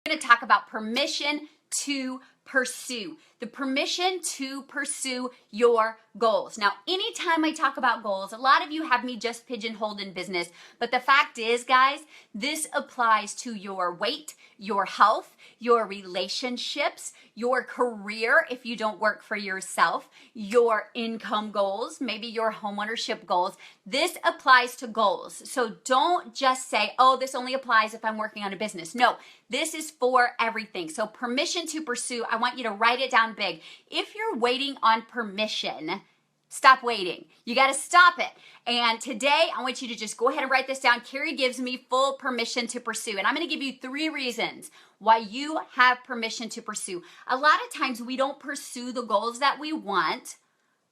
Going to talk about permission to pursue. The permission to pursue your goals. Now, anytime I talk about goals, a lot of you have me just pigeonholed in business, but the fact is, guys, this applies to your weight, your health, your relationships, your career if you don't work for yourself, your income goals, maybe your homeownership goals. This applies to goals. So don't just say, oh, this only applies if I'm working on a business. No, this is for everything. So permission to pursue, I want you to write it down big. If you're waiting on permission, stop waiting. You got to stop it. And today, I want you to just go ahead and write this down. Carrie gives me full permission to pursue. And I'm going to give you 3 reasons why you have permission to pursue. A lot of times, we don't pursue the goals that we want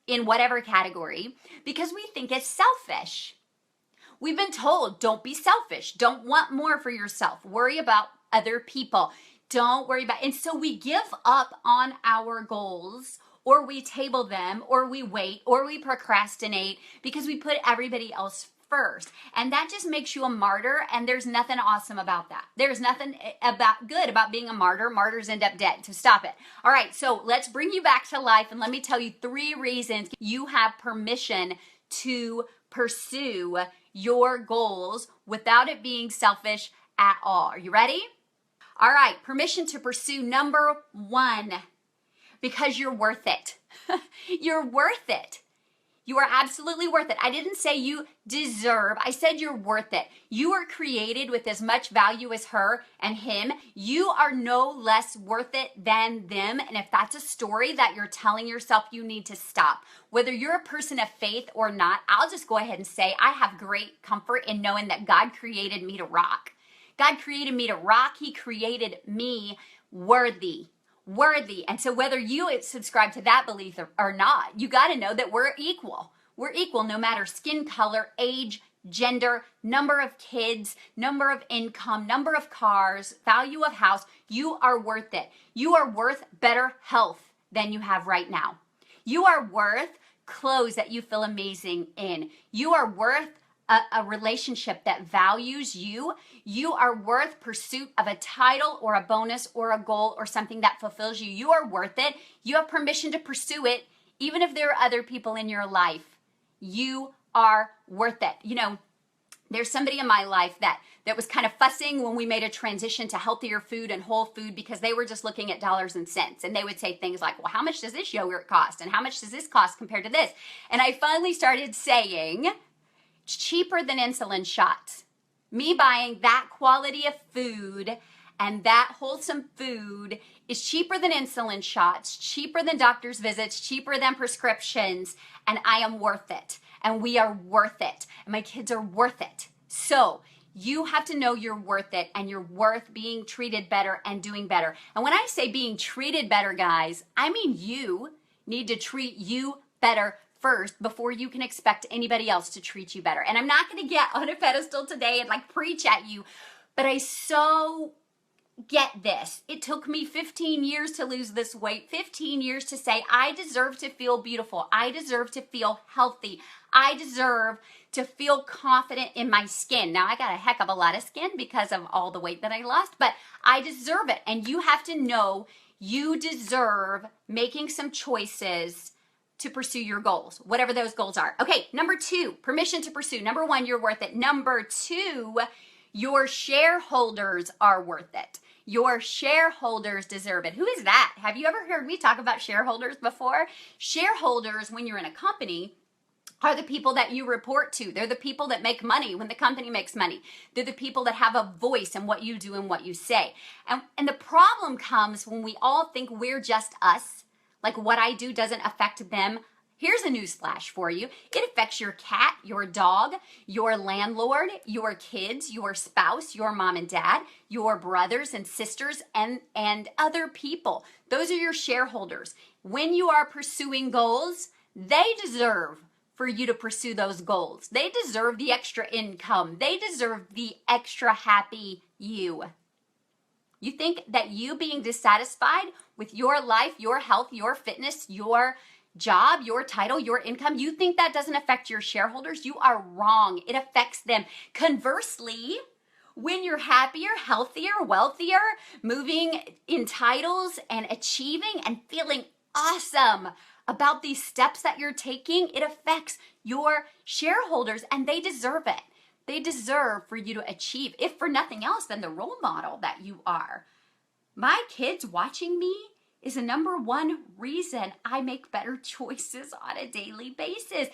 in whatever category because we think it's selfish. We've been told, don't be selfish. Don't want more for yourself. Worry about other people. Don't worry about, and so we give up on our goals, or we table them, or we wait, or we procrastinate because we put everybody else first. And that just makes you a martyr, and there's nothing awesome about that. There's nothing good about being a martyr. Martyrs end up dead, so stop it. All right, so let's bring you back to life, and let me tell you 3 reasons you have permission to pursue your goals without it being selfish at all. Are you ready? All right, permission to pursue. Number 1, because you're worth it. You're worth it. You are absolutely worth it. I didn't say you deserve. I said you're worth it. You are created with as much value as her and him. You are no less worth it than them. And if that's a story that you're telling yourself, you need to stop. Whether you're a person of faith or not, I'll just go ahead and say I have great comfort in knowing that God created me to rock. God created me to rock. He created me worthy. And so whether you subscribe to that belief or not, you got to know that we're equal. We're equal no matter skin color, age, gender, number of kids, number of income, number of cars, value of house. You are worth it. You are worth better health than you have right now. You are worth clothes that you feel amazing in. You are worth a relationship that values you. You are worth pursuit of a title or a bonus or a goal or something that fulfills you. You are worth it. You have permission to pursue it, even if there are other people in your life. You are worth it. You know, there's somebody in my life that was kind of fussing when we made a transition to healthier food and whole food because they were just looking at dollars and cents. And they would say things like, well, how much does this yogurt cost? And how much does this cost compared to this? And I finally started saying, it's cheaper than insulin shots. Me buying that quality of food and that wholesome food is cheaper than insulin shots, cheaper than doctor's visits, cheaper than prescriptions, and I am worth it. And we are worth it. And my kids are worth it. So you have to know you're worth it, and you're worth being treated better and doing better. And when I say being treated better, guys, I mean you need to treat you better first before you can expect anybody else to treat you better. And I'm not going to get on a pedestal today and like preach at you, but I so get this. It took me 15 years to lose this weight, 15 years to say, I deserve to feel beautiful. I deserve to feel healthy. I deserve to feel confident in my skin. Now, I got a heck of a lot of skin because of all the weight that I lost, but I deserve it. And you have to know you deserve making some choices to pursue your goals, whatever those goals are. Okay, number 2, permission to pursue. Number 1, you're worth it. Number 2, your shareholders are worth it. Your shareholders deserve it. Who is that? Have you ever heard me talk about shareholders before? Shareholders, when you're in a company, are the people that you report to. They're the people that make money when the company makes money. They're the people that have a voice in what you do and what you say. And the problem comes when we all think we're just us. Like what I do doesn't affect them. Here's a newsflash for you. It affects your cat, your dog, your landlord, your kids, your spouse, your mom and dad, your brothers and sisters, and other people. Those are your shareholders. When you are pursuing goals, they deserve for you to pursue those goals. They deserve the extra income. They deserve the extra happy you. You think that you being dissatisfied with your life, your health, your fitness, your job, your title, your income, you think that doesn't affect your shareholders? You are wrong. It affects them. Conversely, when you're happier, healthier, wealthier, moving in titles and achieving and feeling awesome about these steps that you're taking, it affects your shareholders and they deserve it. They deserve for you to achieve, if for nothing else than the role model that you are. My kids watching me is the number one reason I make better choices on a daily basis.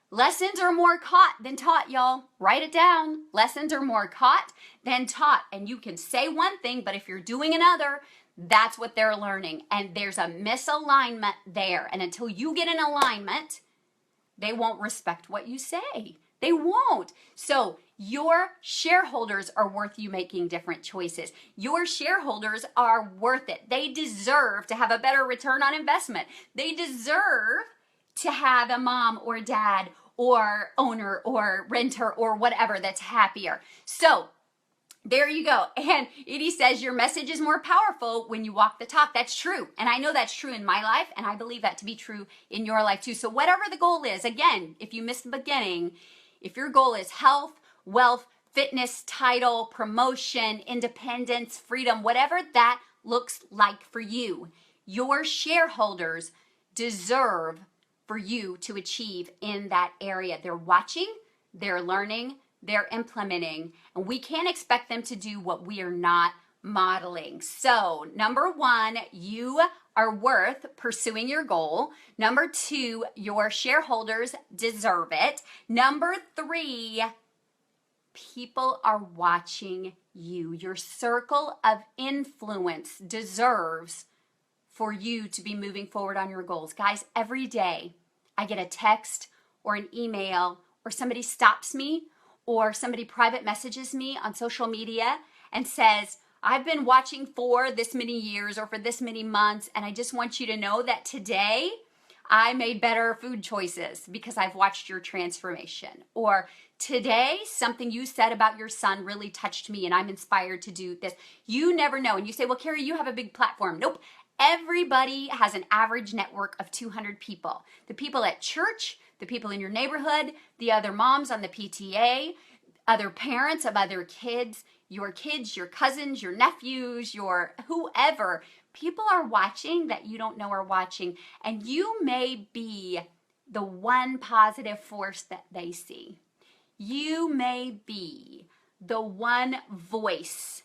Lessons are more caught than taught, y'all. Write it down. Lessons are more caught than taught. And you can say one thing, but if you're doing another, that's what they're learning. And there's a misalignment there. And until you get in alignment, they won't respect what you say. They won't. So your shareholders are worth you making different choices. Your shareholders are worth it. They deserve to have a better return on investment. They deserve to have a mom or dad or owner or renter or whatever that's happier. So there you go. And Edie says your message is more powerful when you walk the talk. That's true. And I know that's true in my life. And I believe that to be true in your life too. So whatever the goal is, again, if you missed the beginning, if your goal is health, wealth, fitness, title, promotion, independence, freedom, whatever that looks like for you, your shareholders deserve for you to achieve in that area. They're watching, they're learning, they're implementing, and we can't expect them to do what we are not modeling. So, number one, you are worth pursuing your goal. Number two, your shareholders deserve it. Number three, people are watching you. Your circle of influence deserves for you to be moving forward on your goals. Guys, every day I get a text or an email or somebody stops me or somebody private messages me on social media and says, I've been watching for this many years or for this many months, and I just want you to know that today I made better food choices because I've watched your transformation. Or today, something you said about your son really touched me and I'm inspired to do this. You never know. And you say, well, Carrie, you have a big platform. Nope. Everybody has an average network of 200 people. The people at church, the people in your neighborhood, the other moms on the PTA, other parents of other kids, your cousins, your nephews, your whoever. People are watching that you don't know are watching, and you may be the one positive force that they see. You may be the one voice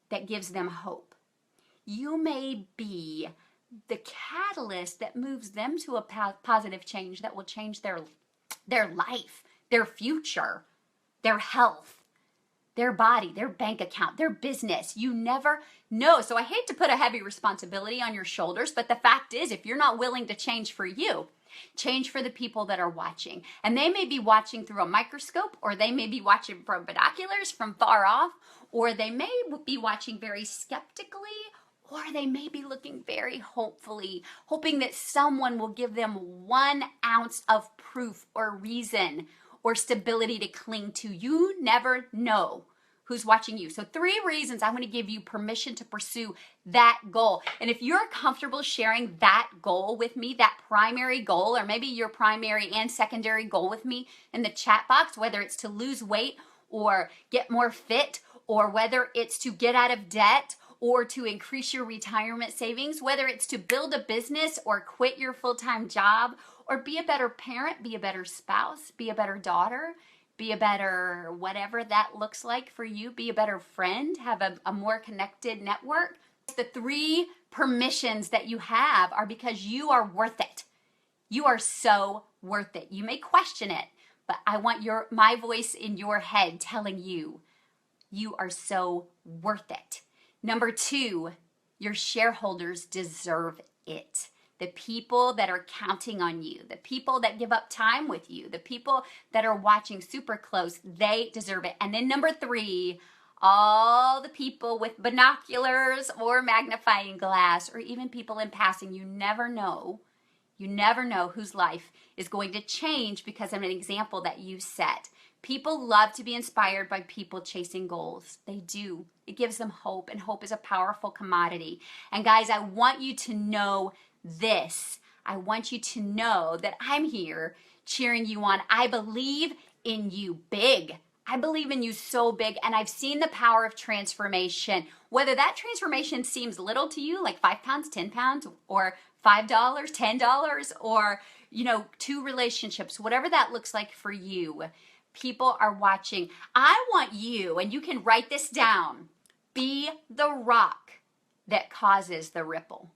that gives them hope. You may be the catalyst that moves them to a positive change that will change their life, their future, their health, their body, their bank account, their business. You never know. So I hate to put a heavy responsibility on your shoulders, but the fact is, if you're not willing to change for you, change for the people that are watching. And they may be watching through a microscope, or they may be watching from binoculars from far off, or they may be watching very skeptically, or they may be looking very hopefully, hoping that someone will give them 1 ounce of proof or reason or stability to cling to. You never know who's watching you. So 3 reasons I'm going to give you permission to pursue that goal. And if you're comfortable sharing that goal with me, that primary goal, or maybe your primary and secondary goal with me in the chat box, whether it's to lose weight or get more fit, or whether it's to get out of debt or to increase your retirement savings, whether it's to build a business or quit your full-time job, or be a better parent, be a better spouse, be a better daughter, be a better whatever that looks like for you, be a better friend, have a more connected network. The 3 permissions that you have are because you are worth it. You are so worth it. You may question it, but I want my voice in your head telling you, you are so worth it. Number 2, your shareholders deserve it. The people that are counting on you, the people that give up time with you, the people that are watching super close, they deserve it. And then number 3, all the people with binoculars or magnifying glass, or even people in passing, you never know whose life is going to change because of an example that you set. People love to be inspired by people chasing goals. They do. It gives them hope, and hope is a powerful commodity. And guys, I want you to know this. I want you to know that I'm here cheering you on. I believe in you big. I believe in you so big, and I've seen the power of transformation. Whether that transformation seems little to you, like 5 pounds, 10 pounds, or $5, $10, or, 2 relationships, whatever that looks like for you, people are watching. I want you, and you can write this down, be the rock that causes the ripple.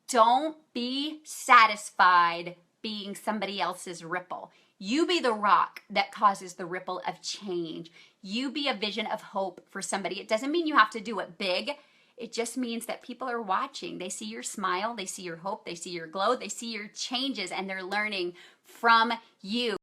Don't be satisfied being somebody else's ripple. You be the rock that causes the ripple of change. You be a vision of hope for somebody. It doesn't mean you have to do it big. It just means that people are watching. They see your smile, they see your hope, they see your glow, they see your changes, and they're learning from you.